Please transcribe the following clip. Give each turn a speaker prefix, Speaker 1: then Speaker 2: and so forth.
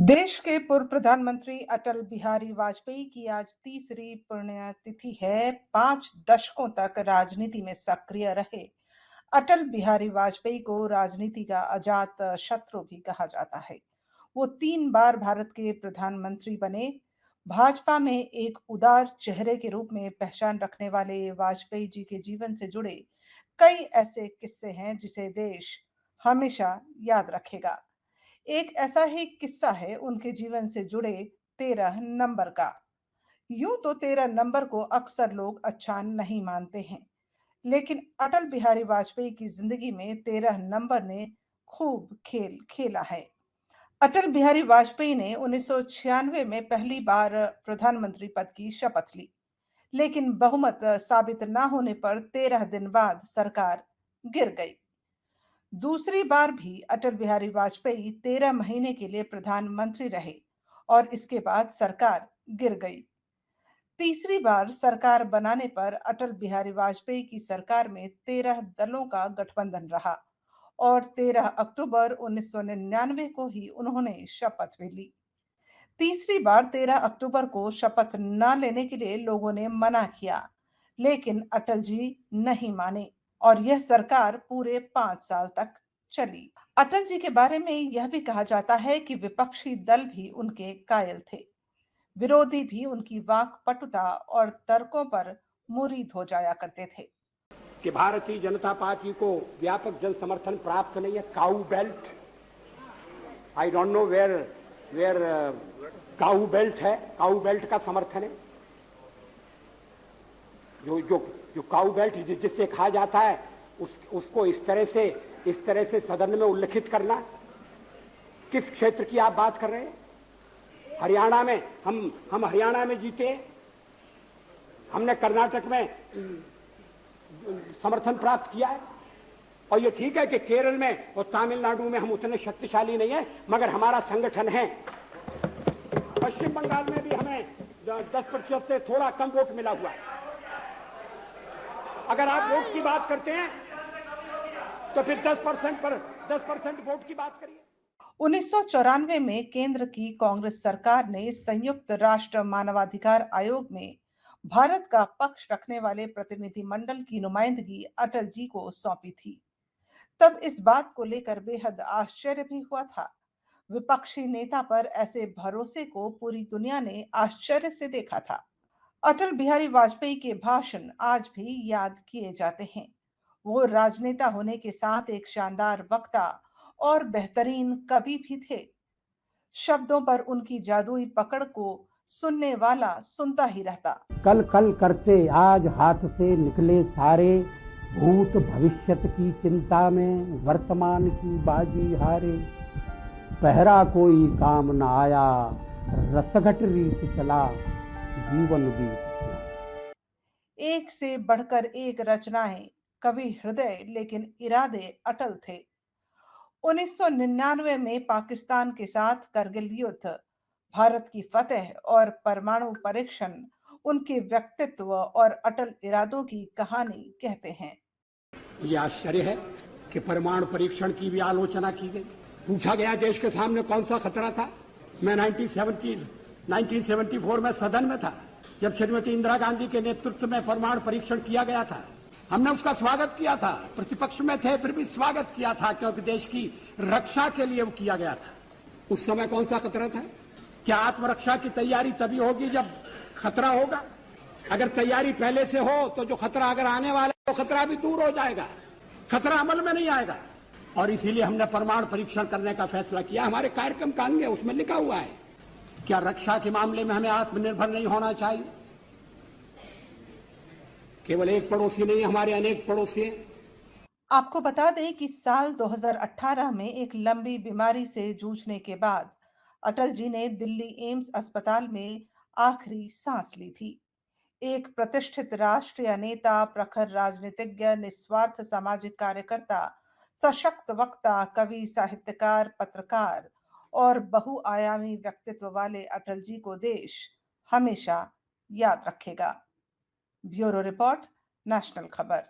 Speaker 1: देश के पूर्व प्रधानमंत्री अटल बिहारी वाजपेयी की आज तीसरी पुण्यतिथि है। 5 दशकों तक राजनीति में सक्रिय रहे अटल बिहारी वाजपेयी को राजनीति का अजात शत्रु भी कहा जाता है। वो 3 बार भारत के प्रधानमंत्री बने। भाजपा में एक उदार चेहरे के रूप में पहचान रखने वाले वाजपेयी जी के जीवन से जुड़े कई ऐसे किस्से हैं जिसे देश हमेशा याद रखेगा। एक ऐसा ही किस्सा है उनके जीवन से जुड़े 13 नंबर का। यूं तो 13 नंबर को अक्सर लोग अच्छा नहीं मानते हैं, लेकिन अटल बिहारी वाजपेयी की जिंदगी में 13 नंबर ने खूब खेल खेला है। अटल बिहारी वाजपेयी ने 1996 में पहली बार प्रधानमंत्री पद की शपथ ली, लेकिन बहुमत साबित न होने पर 13 दिन बाद सरकार गिर गई। दूसरी बार भी अटल बिहारी वाजपेयी 13 महीने के लिए प्रधानमंत्री रहे और इसके बाद सरकार गिर गई। तीसरी बार सरकार बनाने पर अटल बिहारी वाजपेयी की सरकार में 13 दलों का गठबंधन रहा और 13 अक्टूबर 1999 को ही उन्होंने शपथ भी ली। तीसरी बार 13 अक्टूबर को शपथ न लेने के लिए लोगों ने मना किया, लेकिन अटल जी नहीं माने और यह सरकार पूरे 5 साल तक चली। अटल जी के बारे में यह भी कहा जाता है कि विपक्षी दल भी उनके कायल थे। विरोधी भी उनकी वाक्पटुता और तर्कों पर मुरीद हो जाया करते थे।
Speaker 2: कि भारतीय जनता पार्टी को व्यापक जन समर्थन प्राप्त नहीं है। Cow belt, I don't know where where cow belt है, काऊ बेल्ट का समर्थन है। जो जो जो काऊ बेल्ट जिससे कहा जाता है उसको इस तरह से सदन में उल्लेखित करना। किस क्षेत्र की आप बात कर रहे हैं? हरियाणा में हम हरियाणा में जीते, हमने कर्नाटक में समर्थन प्राप्त किया है। और ये ठीक है कि केरल में और तमिलनाडु में हम उतने शक्तिशाली नहीं है, मगर हमारा संगठन है। पश्चिम बंगाल में भी हमें 10% से थोड़ा कम वोट मिला हुआ है। अगर आप वोट की बात करते हैं तो फिर 10% वोट की बात करिए।
Speaker 1: 1994 में केंद्र की कांग्रेस सरकार ने संयुक्त राष्ट्र मानवाधिकार आयोग में भारत का पक्ष रखने वाले प्रतिनिधिमंडल की नुमाइंदगी अटल जी को सौंपी थी। तब इस बात को लेकर बेहद आश्चर्य भी हुआ था। विपक्षी नेता पर ऐसे भरोसे को पूरी दुनिया ने आश्चर्य से देखा था। अटल बिहारी वाजपेयी के भाषण आज भी याद किए जाते हैं। वो राजनेता होने के साथ एक शानदार वक्ता और बेहतरीन कवि भी थे। शब्दों पर उनकी जादुई पकड़ को सुनने वाला सुनता ही रहता।
Speaker 3: कल कल करते आज हाथ से निकले सारे, भूत भविष्यत की चिंता में वर्तमान की बाजी हारे। पहरा कोई काम न आया, रसघट रीत चला, जीवन बीत गया।
Speaker 1: एक से बढ़कर एक रचनाएं, कवि हृदय, लेकिन इरादे अटल थे। 1999 में पाकिस्तान के साथ करगिल युद्ध, भारत की फतेह और परमाणु परीक्षण उनके व्यक्तित्व और अटल इरादों की कहानी कहते हैं।
Speaker 2: यह आश्चर्य है कि परमाणु परीक्षण की भी आलोचना की गई। पूछा गया देश के सामने कौन सा खतरा था। मैं 1974 में सदन में था जब श्रीमती इंदिरा गांधी के नेतृत्व में परमाणु परीक्षण किया गया था। हमने उसका स्वागत किया था, प्रतिपक्ष में थे फिर भी स्वागत किया था, क्योंकि देश की रक्षा के लिए वो किया गया था। उस समय कौन सा खतरा था? क्या आत्मरक्षा की तैयारी तभी होगी जब खतरा होगा? अगर तैयारी पहले से हो तो जो खतरा अगर आने वाला है तो खतरा भी दूर हो जाएगा, खतरा अमल में नहीं आएगा। और इसीलिए हमने परमाणु परीक्षण करने का फैसला किया। हमारे कार्यक्रम का अंग है, उसमें लिखा हुआ है। क्या रक्षा के मामले में हमें आत्मनिर्भर नहीं होना चाहिए? केवल एक पड़ोसी नहीं, हमारे अनेक पड़ोसी हैं।
Speaker 1: आपको बता दें कि साल 2018 में एक लंबी बीमारी से जूझने के बाद अटल जी ने दिल्ली एम्स अस्पताल में आखिरी सांस ली थी। एक प्रतिष्ठित राष्ट्रीय नेता, प्रखर राजनीतिज्ञ, निस्वार्थ सामाजिक कार्यकर्ता, सशक्त वक्ता, कवि, साहित्यकार, पत्रकार और बहुआयामी व्यक्तित्व वाले अटल जी को देश हमेशा याद रखेगा। ब्यूरो रिपोर्ट, नेशनल खबर।